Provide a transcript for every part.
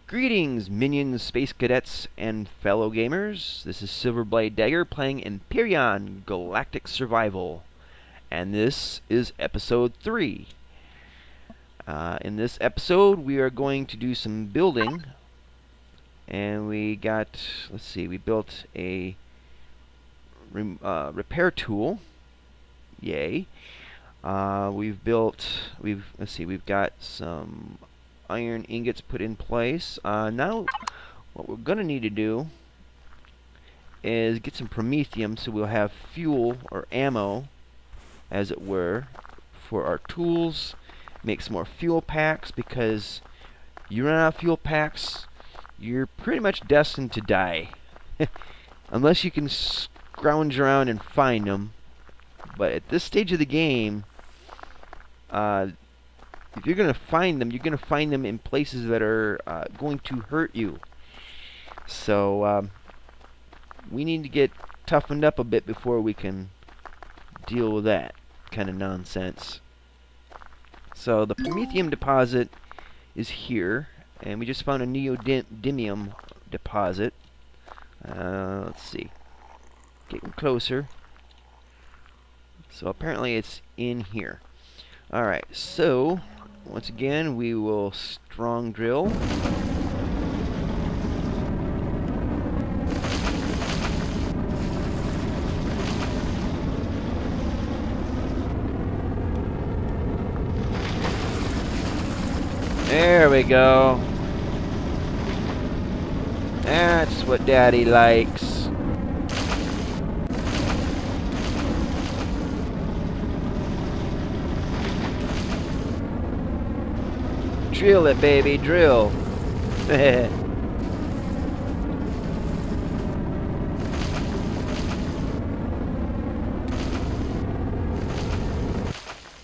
Greetings, minions, space cadets, and fellow gamers. This is Silverblade Dagger playing Empyrion Galactic Survival, and this is episode 3. In this episode, we are going to do some building, and we built a repair tool. Yay! We've got some iron ingots put in place. Now what we're gonna need to do is get some Promethium so we'll have fuel or ammo, as it were, for our tools. Make some more fuel packs, because you run out of fuel packs, you're pretty much destined to die. Unless you can scrounge around and find them. But at this stage of the game, if you're going to find them, you're going to find them in places that are going to hurt you. So we need to get toughened up a bit before we can deal with that kind of nonsense. So the Promethium deposit is here, and we just found a neodymium deposit. Let's see. Getting closer. So apparently it's in here. Alright, so once again we will strong drill. There we go. That's what Daddy likes. Drill it, baby, drill.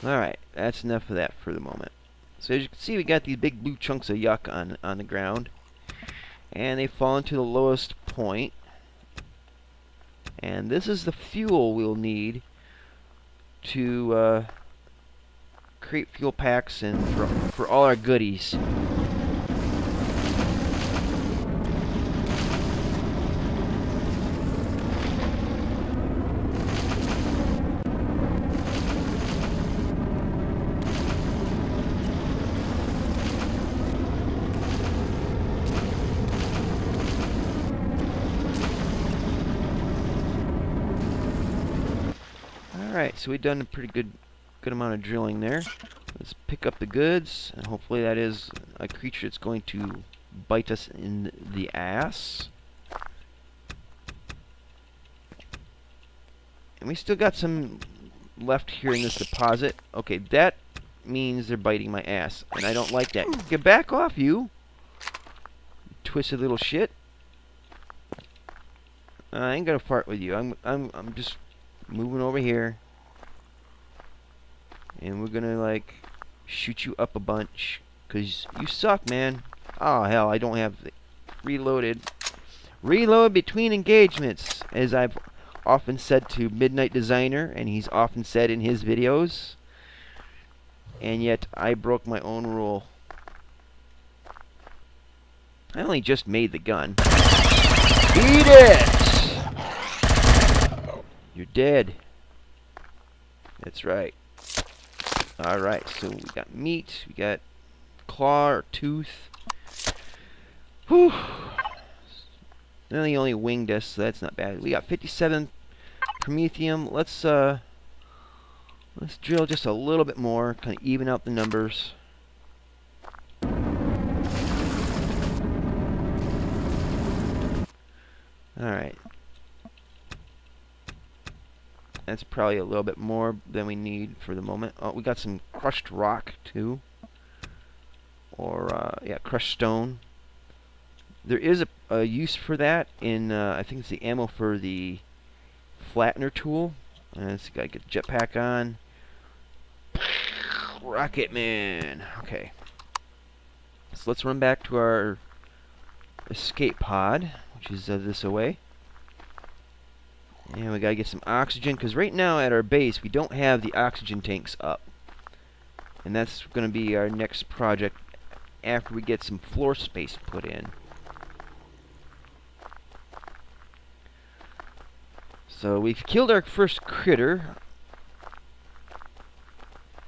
Alright, that's enough of that for the moment. So as you can see, we got these big blue chunks of yuck on the ground, and they fall into the lowest point. And this is the fuel we'll need to create fuel packs and for all our goodies. Alright, so we've done a pretty good amount of drilling there. Let's pick up the goods, and hopefully that is a creature that's going to bite us in the ass. And we still got some left here in this deposit. Okay, that means they're biting my ass, and I don't like that. Get back off, you twisted little shit. I ain't gonna fart with you. I'm just moving over here. And we're gonna, like, shoot you up a bunch, 'cause you suck, man. Oh, hell, I don't have the reloaded. Reload between engagements, as I've often said to Midnight Designer, and he's often said in his videos. And yet, I broke my own rule. I only just made the gun. Eat it! You're dead. That's right. Alright, so we got meat, we got claw or tooth. Whew. Then he only winged us, so that's not bad. We got 57 Promethium. Let's drill just a little bit more, kind of even out the numbers. Alright. That's probably a little bit more than we need for the moment. Oh, we got some crushed rock, too. Or, yeah, crushed stone. There is a use for that in, I think it's the ammo for the flattener tool. Let's gotta get the jetpack on. Rocket Man! Okay. So let's run back to our escape pod, which is this away. And we gotta get some oxygen, because right now at our base we don't have the oxygen tanks up. And that's gonna be our next project after we get some floor space put in. So we've killed our first critter,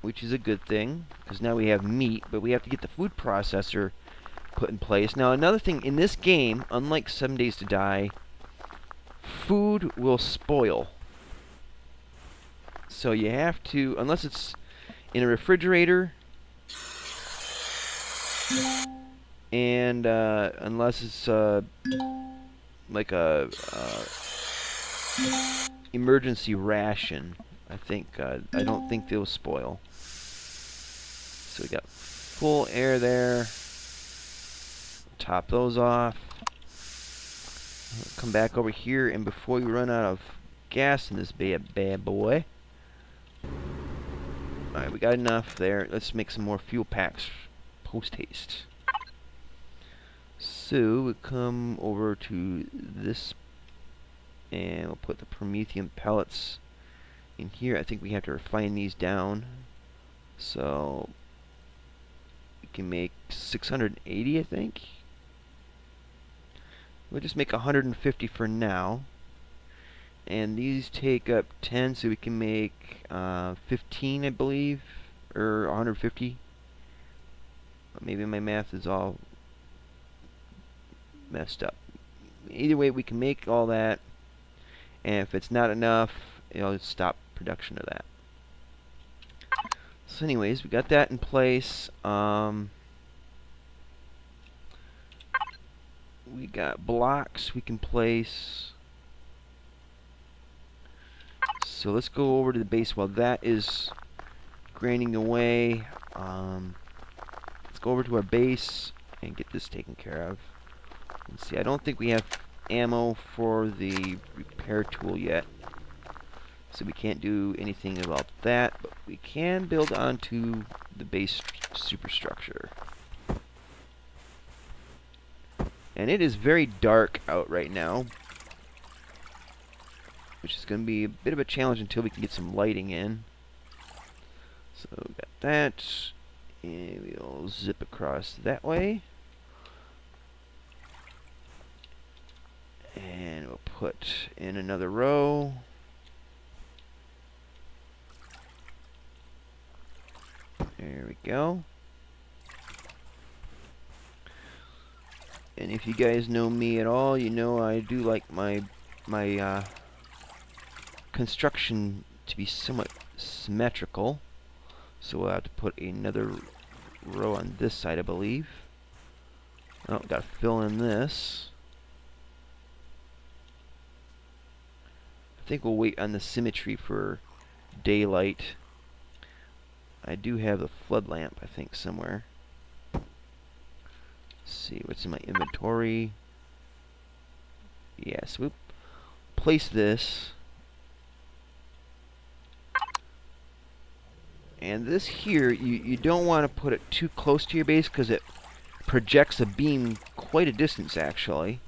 which is a good thing, because now we have meat, but we have to get the food processor put in place. Now, another thing, in this game, unlike 7 Days to Die, food will spoil. So you have to, unless it's in a refrigerator, and unless it's like a emergency ration, I don't think they'll spoil. So we got full air there. Top those off. Come back over here, and before we run out of gas in this bad boy. Alright, we got enough there. Let's make some more fuel packs post haste. So we come over to this, and we'll put the Promethium pellets in here. I think we have to refine these down. So we can make 680, I think. We'll just make 150 for now. And these take up 10, so we can make 15, I believe, or 150. Maybe my math is all messed up. Either way, we can make all that, and if it's not enough, it'll just stop production of that. So anyways, we got that in place. We got blocks we can place. So let's go over to the base while that is grinding away. Let's go over to our base and get this taken care of. Let's see, I don't think we have ammo for the repair tool yet, so we can't do anything about that, but we can build onto the base superstructure. And it is very dark out right now, which is going to be a bit of a challenge until we can get some lighting in. So we got that, and we'll zip across that way. And we'll put in another row. There we go. And if you guys know me at all, you know I do like my construction to be somewhat symmetrical. So we'll have to put another row on this side, I believe. Oh, gotta fill in this. I think we'll wait on the symmetry for daylight. I do have the flood lamp, I think, somewhere. Let's see what's in my inventory. Yeah, swoop. Place this. And this here, you don't want to put it too close to your base because it projects a beam quite a distance, actually.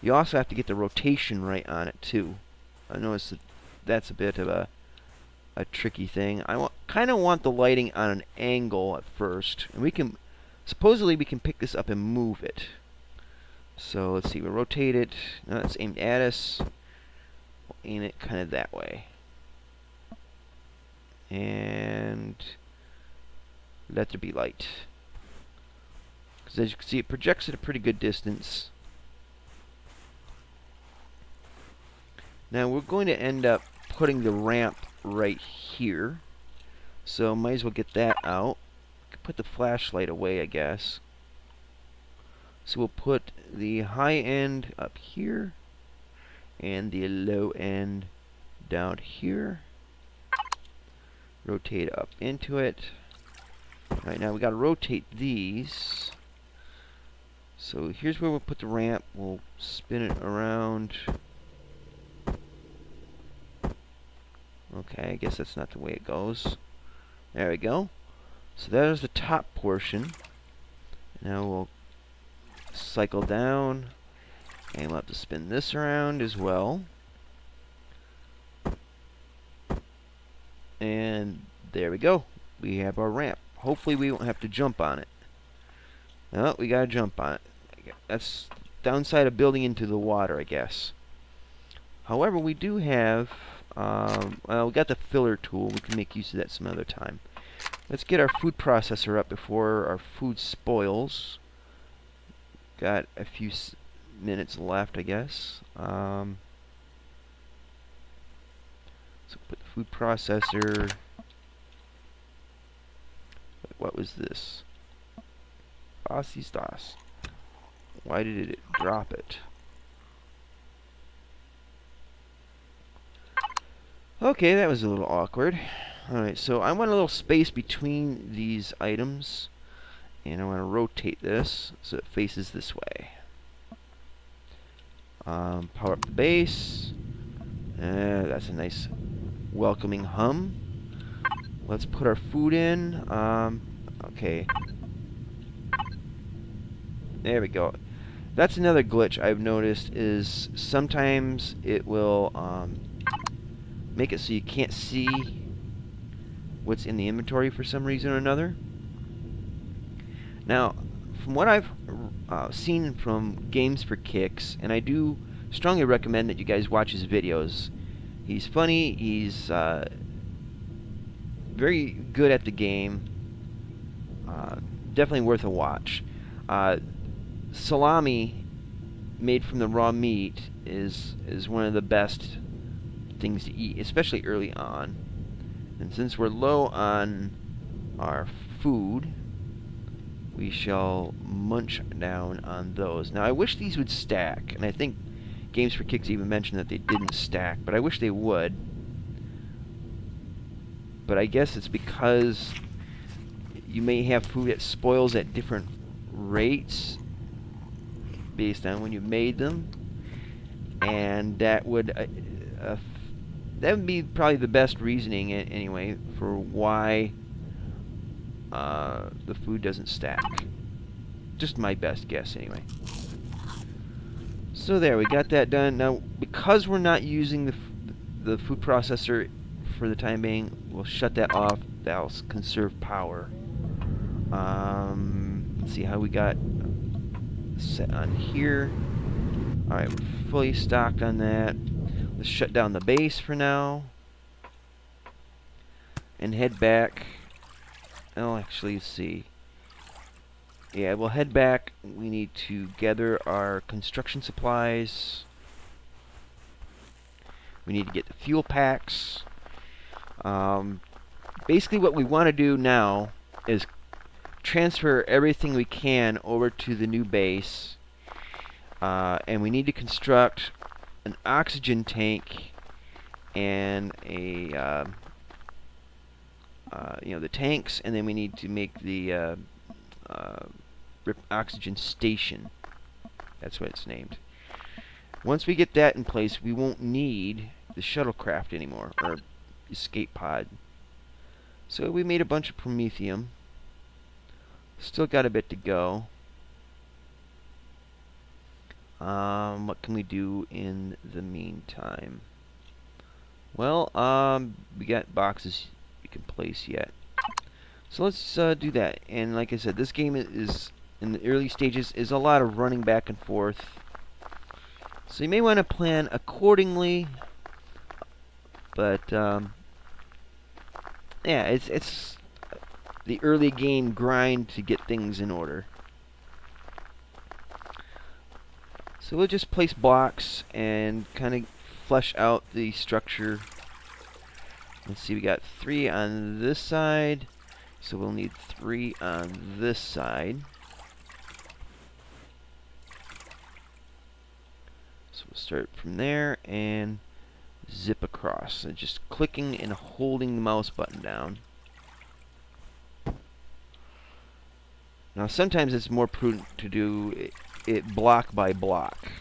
You also have to get the rotation right on it, too. I noticed that's a bit of a tricky thing. I kind of want the lighting on an angle at first. And we can, supposedly we can pick this up and move it. So let's see, we'll rotate it. Now it's aimed at us. We'll aim it kind of that way. And let there be light. Because as you can see, it projects at a pretty good distance. Now we're going to end up putting the ramp right here. So might as well get that out. Put the flashlight away, I guess. So we'll put the high end up here and the low end down here. Rotate up into it. Right, now we got to rotate these. So here's where we'll put the ramp. We'll spin it around. Okay, I guess that's not the way it goes. There we go. So that is the top portion. Now we'll cycle down, and we'll have to spin this around as well. And there we go. We have our ramp. Hopefully we won't have to jump on it. Oh, we gotta jump on it. That's downside of building into the water, I guess. However, we do have, well, we got the filler tool. We can make use of that some other time. Let's get our food processor up before our food spoils. Got a few minutes left, I guess. So put the food processor. What was this? Asistas. Why did it drop it? Okay, that was a little awkward. Alright, so I want a little space between these items. And I want to rotate this so it faces this way. Power up the base. That's a nice welcoming hum. Let's put our food in. Okay. There we go. That's another glitch I've noticed is sometimes it will make it so you can't see what's in the inventory for some reason or another. Now, from what I've seen from Games for Kicks, and I do strongly recommend that you guys watch his videos. He's funny, he's very good at the game, definitely worth a watch. Salami made from the raw meat is one of the best things to eat, especially early on. And since we're low on our food, we shall munch down on those. Now, I wish these would stack, and I think Games for Kicks even mentioned that they didn't stack, but I wish they would. But I guess it's because you may have food that spoils at different rates based on when you made them, and that would be probably the best reasoning anyway for why the food doesn't stack. Just my best guess anyway. So there, we got that done. Now, because we're not using the food processor for the time being, we'll shut that off. That'll conserve power. Let's see how we got set on here. Alright, we're fully stocked on that. Let's shut down the base for now. And head back. Oh, actually, let's see. Yeah, we'll head back. We need to gather our construction supplies. We need to get the fuel packs. Basically, what we want to do now is transfer everything we can over to the new base. And we need to construct an oxygen tank and a the tanks, and then we need to make the oxygen station. That's what it's named. Once we get that in place, we won't need the shuttlecraft anymore, or escape pod. So we made a bunch of Promethium. Still got a bit to go. What can we do in the meantime? Well, we got boxes we can place yet. So let's do that. And like I said, this game is in the early stages is a lot of running back and forth. So you may want to plan accordingly. But yeah, it's the early game grind to get things in order. So we'll just place blocks and kind of flesh out the structure. Let's see, we got 3 on this side, so we'll need 3 on this side. So we'll start from there and zip across. So just clicking and holding the mouse button down. Now sometimes it's more prudent to do it block by block.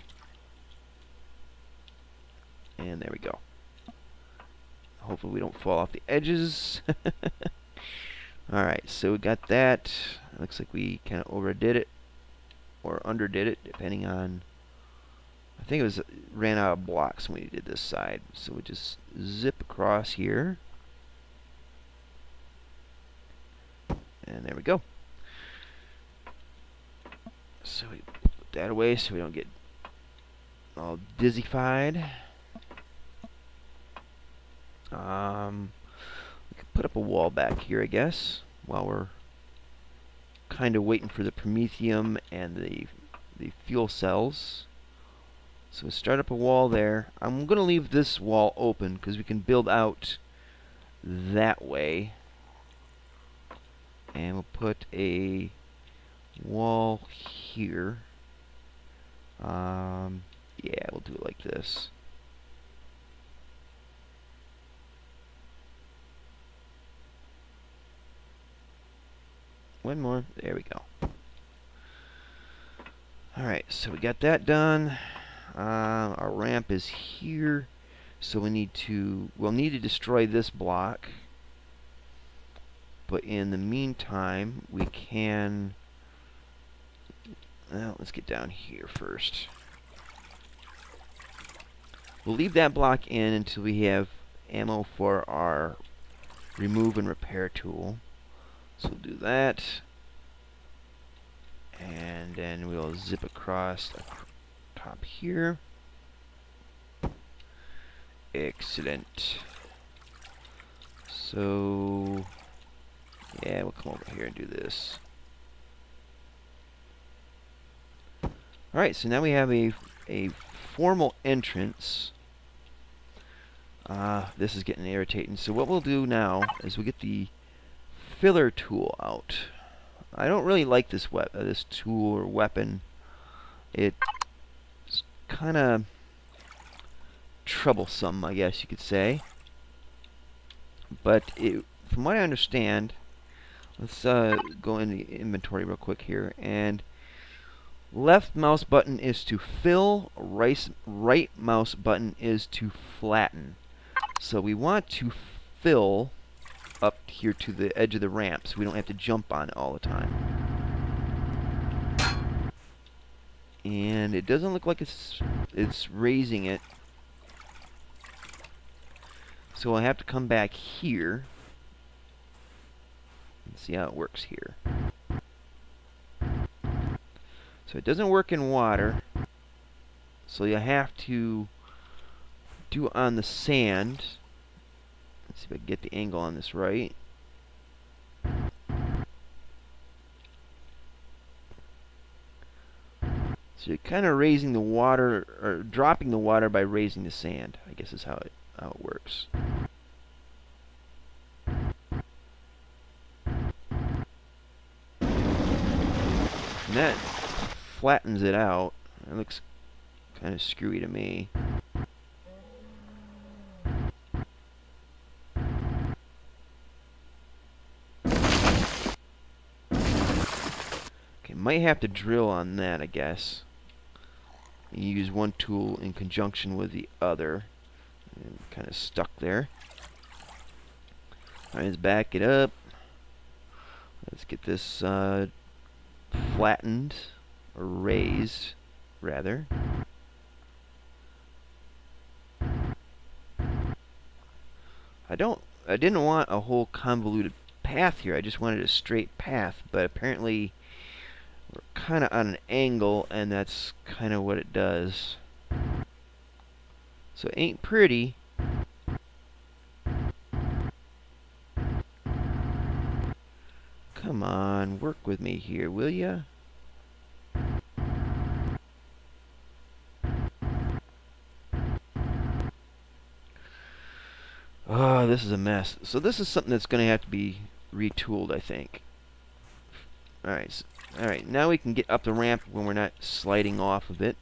And there we go. Hopefully we don't fall off the edges. Alright, so we got that. Looks like we kind of overdid it. Or underdid it, depending on... I think it was ran out of blocks when we did this side. So we just zip across here. And there we go. So we put that away so we don't get all dizzy-fied. We could put up a wall back here, I guess, while we're kind of waiting for the Promethium and the fuel cells. So we start up a wall there. I'm going to leave this wall open because we can build out that way. And we'll put a wall here. Yeah, we'll do it like this. One more. There we go. Alright, so we got that done. Our ramp is here. So we'll need to destroy this block. But in the meantime, we can... Well, let's get down here first. We'll leave that block in until we have ammo for our remove and repair tool. So we'll do that. And then we'll zip across the top here. Excellent. So, yeah, we'll come over here and do this. Alright, so now we have a formal entrance. This is getting irritating. So what we'll do now is we'll get the filler tool out. I don't really like this tool or weapon. It's kind of troublesome, I guess you could say. But from what I understand, let's go in the inventory real quick here. And left mouse button is to fill, right mouse button is to flatten. So we want to fill up here to the edge of the ramp so we don't have to jump on it all the time. And it doesn't look like it's raising it. So I'll have to come back here and see how it works here. So it doesn't work in water. So you have to do it on the sand. Let's see if I can get the angle on this right. So you're kind of raising the water, or dropping the water by raising the sand, I guess is how it works. And that flattens it out. It looks kind of screwy to me. Okay, might have to drill on that, I guess. You use one tool in conjunction with the other. And kind of stuck there. Alright, let's back it up. Let's get this flattened, or raised, rather. I didn't want a whole convoluted path here. I just wanted a straight path, but apparently we're kind of on an angle, and that's kind of what it does. So it ain't pretty. Come on, work with me here, will ya? Oh, this is a mess. So this is something that's going to have to be retooled, I think. Alright, now we can get up the ramp when we're not sliding off of it.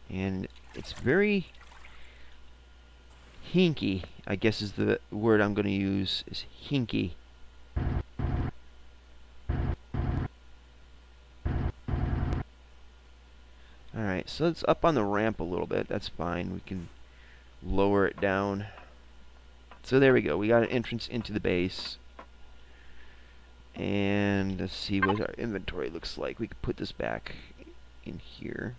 And it's very hinky, I guess is the word I'm going to use, is hinky. Alright, so it's up on the ramp a little bit. That's fine. We can lower it down. So there we go. We got an entrance into the base. And let's see what our inventory looks like. We could put this back in here.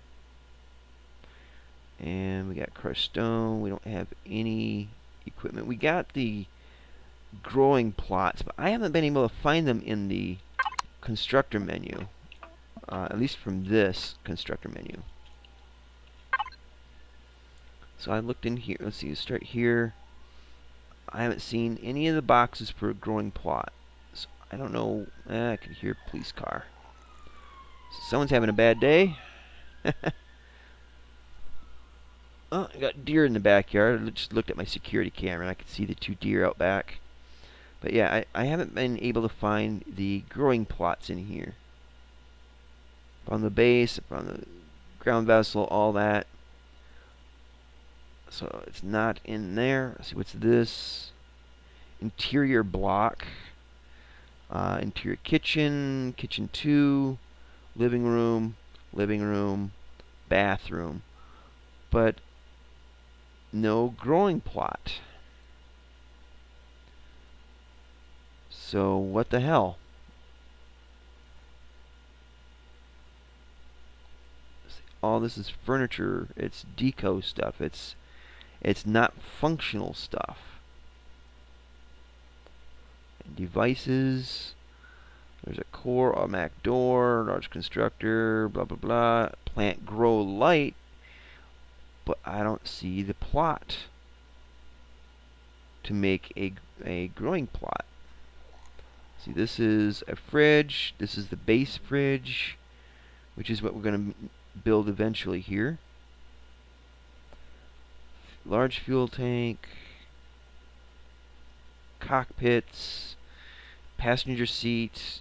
And we got crushed stone. We don't have any equipment. We got the growing plots, but I haven't been able to find them in the constructor menu. at least from this constructor menu. So I looked in here. Let's see, start here. I haven't seen any of the boxes for a growing plot. So I don't know. I can hear a police car. So someone's having a bad day. Oh, I got deer in the backyard. I just looked at my security camera and I could see the 2 deer out back. But yeah, I haven't been able to find the growing plots in here. From the base, from the ground vessel, all that. So it's not in there. Let's see, what's this? Interior block. Interior kitchen, kitchen 2, living room, bathroom. But no growing plot. So what the hell? All this is furniture. It's deco stuff. It's not functional stuff. And devices. There's a core, automatic door, large constructor, blah blah blah. Plant grow light. But I don't see the plot to make a growing plot. See, this is a fridge. This is the base fridge, which is what we're going to build eventually here. Large fuel tank, cockpits, passenger seat,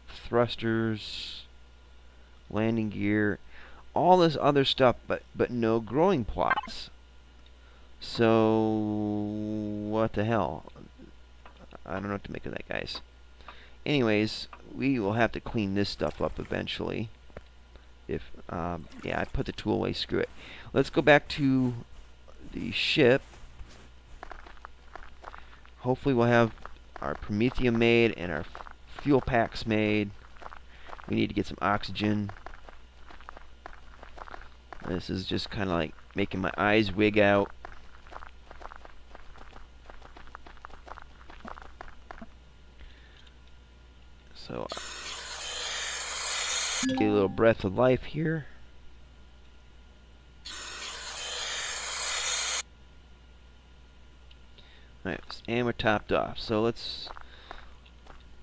thrusters, landing gear, all this other stuff, but no growing plots. So what the hell? I don't know what to make of that, guys. Anyways, we will have to clean this stuff up eventually. If yeah, I put the tool away. Screw it. Let's go back to the ship. Hopefully, we'll have our Promethium made and our fuel packs made. We need to get some oxygen. This is just kind of like making my eyes wig out. So, get a little breath of life here. Alright, and we're topped off. So let's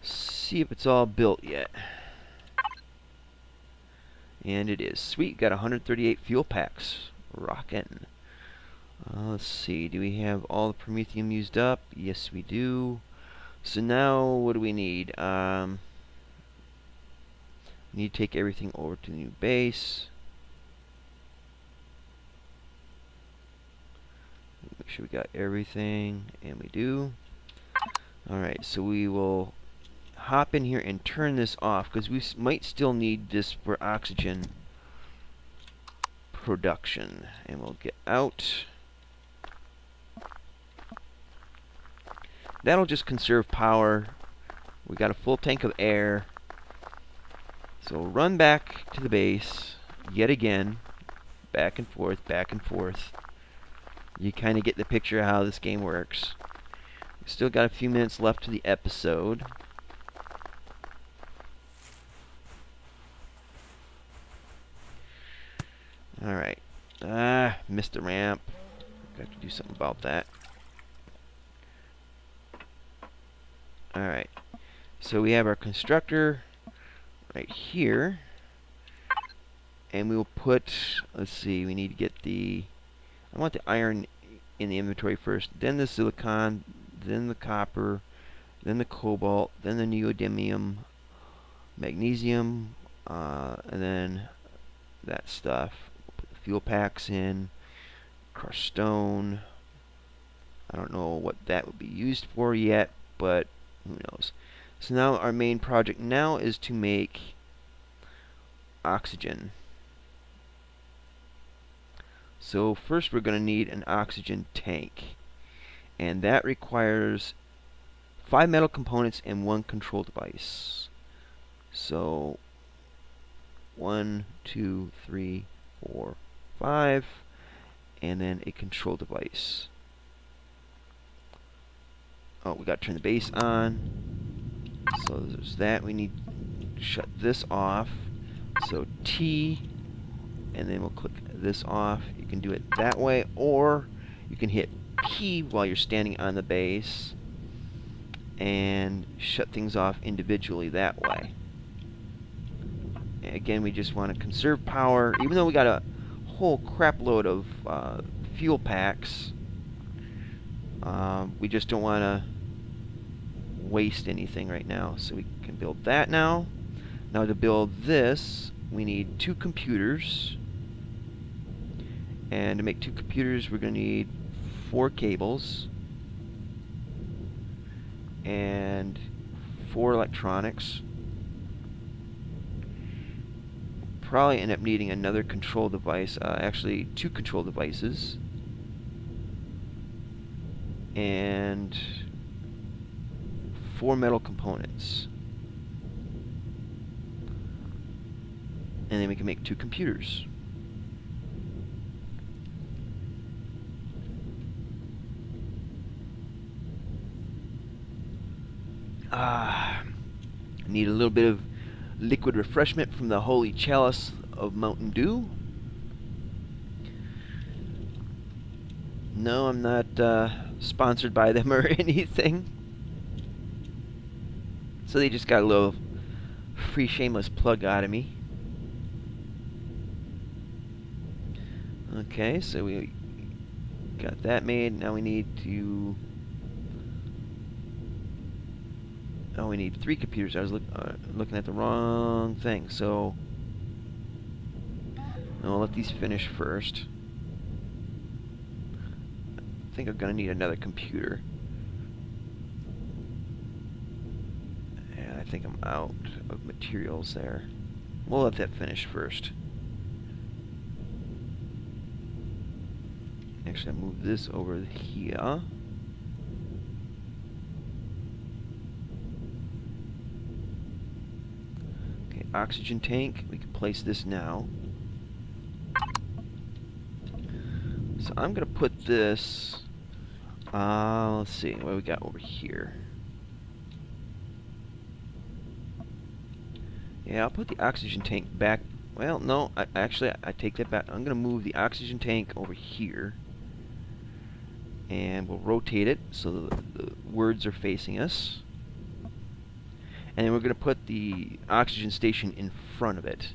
see if it's all built yet. And it is. Sweet, got 138 fuel packs. Rockin'. Let's see, do we have all the Promethium used up? Yes, we do. So now, what do we need? We need to take everything over to the new base. Make sure we got everything, and we do. Alright, so we will hop in here and turn this off, because we might still need this for oxygen production. And we'll get out. That'll just conserve power. We got a full tank of air. So we'll run back to the base yet again. Back and forth, back and forth. You kind of get the picture of how this game works. We've still got a few minutes left to the episode. Alright. Missed the ramp. Got to do something about that. Alright. So we have our constructor right here. And we will put, let's see, we need to get the, I want the iron in the inventory first, then the silicon, then the copper, then the cobalt, then the neodymium, magnesium, and then that stuff. Put the fuel packs in, crushed stone. I don't know what that would be used for yet, but who knows. So now our main project now is to make oxygen. So first we're going to need an oxygen tank, and that requires 5 metal components and 1 control device. So 1, 2, 3, 4, 5, and then a control device. Oh, we got to turn the base on. So there's that. We need to shut this off. So T, and then we'll click this off. You can do it that way, or you can hit P while you're standing on the base and shut things off individually that way. And again, we just want to conserve power, even though we got a whole crap load of fuel packs. We just don't want to waste anything right now, so we can build that now. Now to build this, we need 2 computers, and to make 2 computers we're going to need 4 cables and 4 electronics. Probably end up needing another control device, actually 2 control devices, and 4 metal components. And then we can make 2 computers. Need a little bit of liquid refreshment from the holy chalice of Mountain Dew. No, I'm not sponsored by them or anything. So they just got a little free shameless plug out of me. Okay, so we got that made. Now we need to... Oh, we need 3 computers. I was looking at the wrong thing. So I'll let these finish first. I think I'm going to need another computer. And I think I'm out of materials there. We'll let that finish first. Actually, I'll move this over here. Okay, oxygen tank. We can place this now. So I'm going to put this... let's see, what do we got over here? Yeah, I'll put the oxygen tank back. Well, no, actually, I take that back. I'm going to move the oxygen tank over here. And we'll rotate it so the words are facing us. And then we're going to put the oxygen station in front of it.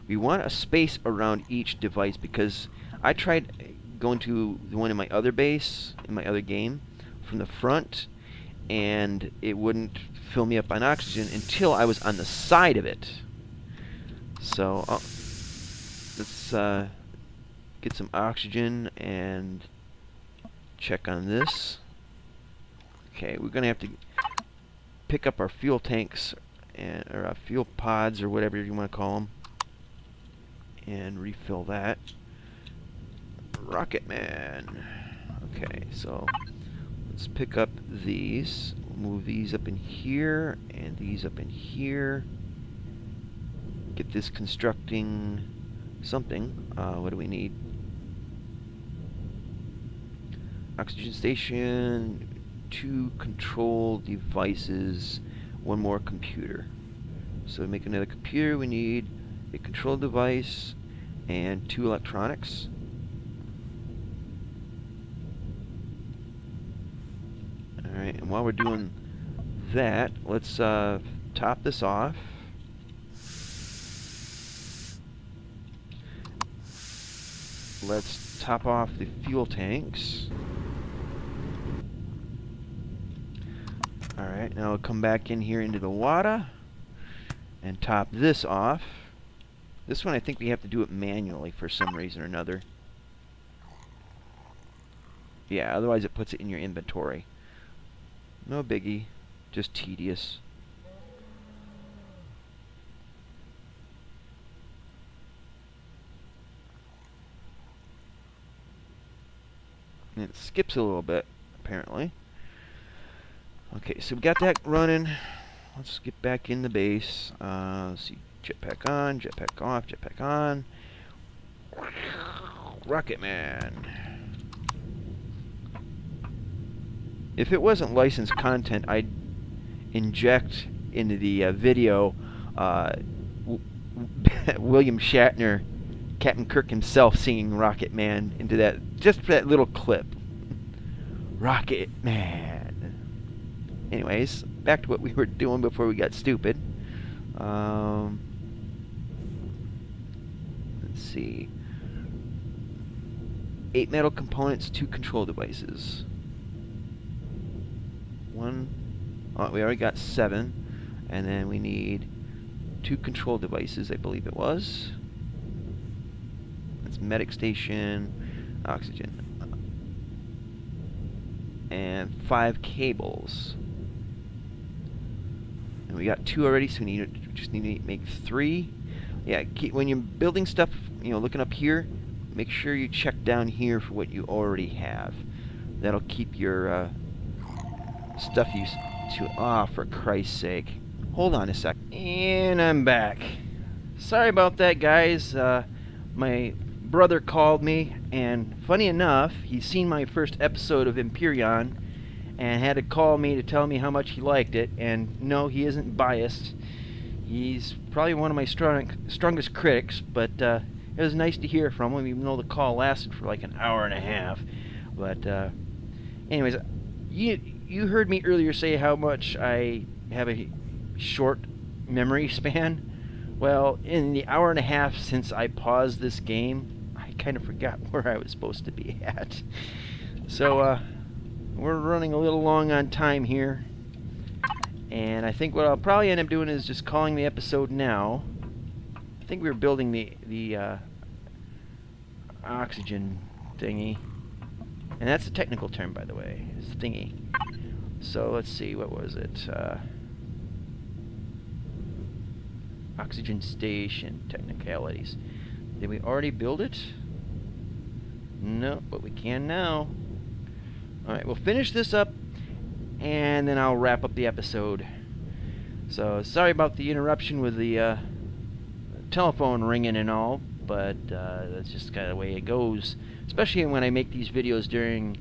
We want a space around each device because I tried going to the one in my other base, in my other game, from the front, and it wouldn't fill me up on oxygen until I was on the side of it. So let's get some oxygen and check on this. Okay, we're gonna have to pick up our fuel tanks and or our fuel pods or whatever you want to call them, and refill that. Rocket Man. Okay, so let's pick up these. We'll move these up in here and these up in here. Get this constructing something. What do we need? Oxygen station, 2 control devices, 1 more computer. So to make another computer, we need a control device and 2 electronics. Alright, and while we're doing that, let's top this off. Let's top off the fuel tanks. Alright, now we'll come back in here into the water and top this off. This one I think we have to do it manually for some reason or another. Yeah, otherwise it puts it in your inventory. No biggie, just tedious. And it skips a little bit, apparently. Okay, so we got that running. Let's get back in the base. Let's see, jetpack on, jetpack off, jetpack on. Rocket Man. If it wasn't licensed content, I'd inject into the video William Shatner, Captain Kirk himself, singing Rocket Man into that, just for that little clip. Rocket Man. Anyways, back to what we were doing before we got stupid. Let's see. 8 metal components, 2 control devices. Oh, we already got 7. And then we need 2 control devices, I believe it was. That's medic station, oxygen. And 5 cables. And we got 2 already, so we just need to make 3. Yeah, when you're building stuff, looking up here, make sure you check down here for what you already have. That'll keep your stuff for Christ's sake. Hold on a sec. And I'm back. Sorry about that, guys. My brother called me, and funny enough, he's seen my first episode of Empyrion and had to call me to tell me how much he liked it. And no, he isn't biased. He's probably one of my strongest critics, but it was nice to hear from him, even though the call lasted for like an hour and a half. But anyways, you heard me earlier say how much I have a short memory span. Well, in the hour and a half since I paused this game, I kind of forgot where I was supposed to be at. So we're running a little long on time here, and I think what I'll probably end up doing is just calling the episode now. I think we were building the oxygen thingy, and that's a technical term, by the way. It's thingy. So let's see, what was it? Oxygen station technicalities. Did we already build it? No, but we can now. Alright, we'll finish this up, and then I'll wrap up the episode. So, sorry about the interruption with the telephone ringing and all, but that's just kind of the way it goes. Especially when I make these videos during,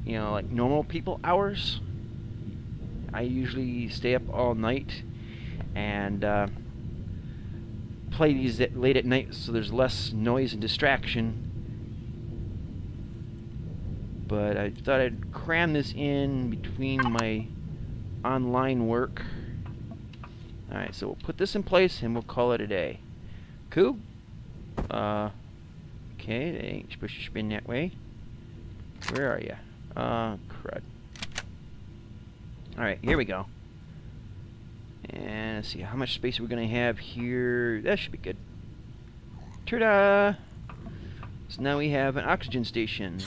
like normal people hours. I usually stay up all night and play these late at night, so there's less noise and distraction. But I thought I'd cram this in between my online work. Alright, so we'll put this in place and we'll call it a day. Cool? Okay, they ain't supposed to spin that way. Where are you? Crud. Alright, here we go. And let's see, how much space are we going to have here? That should be good. Ta-da! So now we have an oxygen station.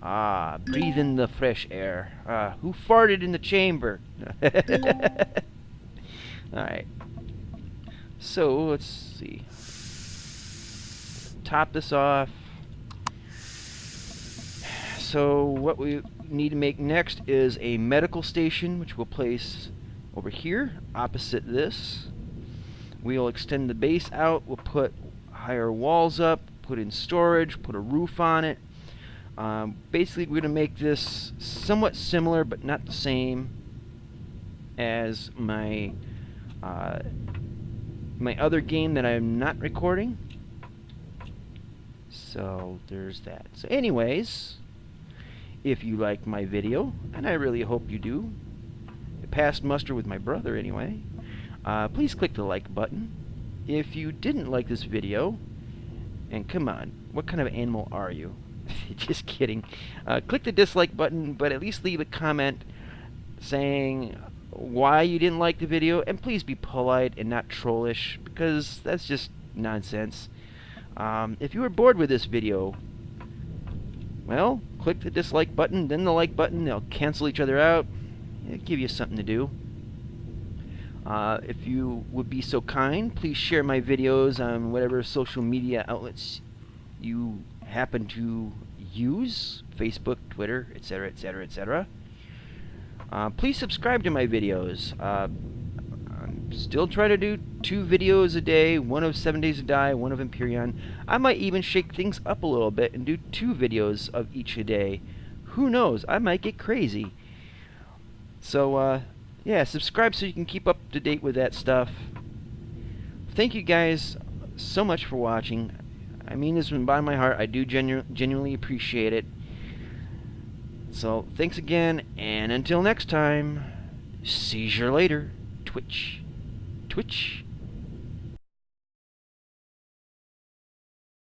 Ah, breathe in the fresh air. Who farted in the chamber? Alright. So, let's see. Top this off. So, what we need to make next is a medical station, which we'll place over here, opposite this. We'll extend the base out. We'll put higher walls up, put in storage, put a roof on it. Basically, we're going to make this somewhat similar, but not the same as my my other game that I'm not recording. So there's that. So anyways, if you liked my video, and I really hope you do, it passed muster with my brother anyway, please click the like button. If you didn't like this video, and come on, what kind of animal are you? Just kidding. Click the dislike button, but at least leave a comment saying why you didn't like the video, and please be polite and not trollish, because that's just nonsense. If you were bored with this video, well, click the dislike button, then the like button. They'll cancel each other out. It'll give you something to do. If you would be so kind, please share my videos on whatever social media outlets you happen to use, Facebook, Twitter, etc., etc., etc. Please subscribe to my videos. I'm still trying to do 2 videos a day, one of 7 Days to Die, one of Empyrion. I might even shake things up a little bit and do 2 videos of each a day. Who knows? I might get crazy. So, yeah, subscribe so you can keep up to date with that stuff. Thank you guys so much for watching. I mean this from the bottom of my heart. I do genuinely appreciate it. So, thanks again, and until next time, see you later. Twitch. Twitch.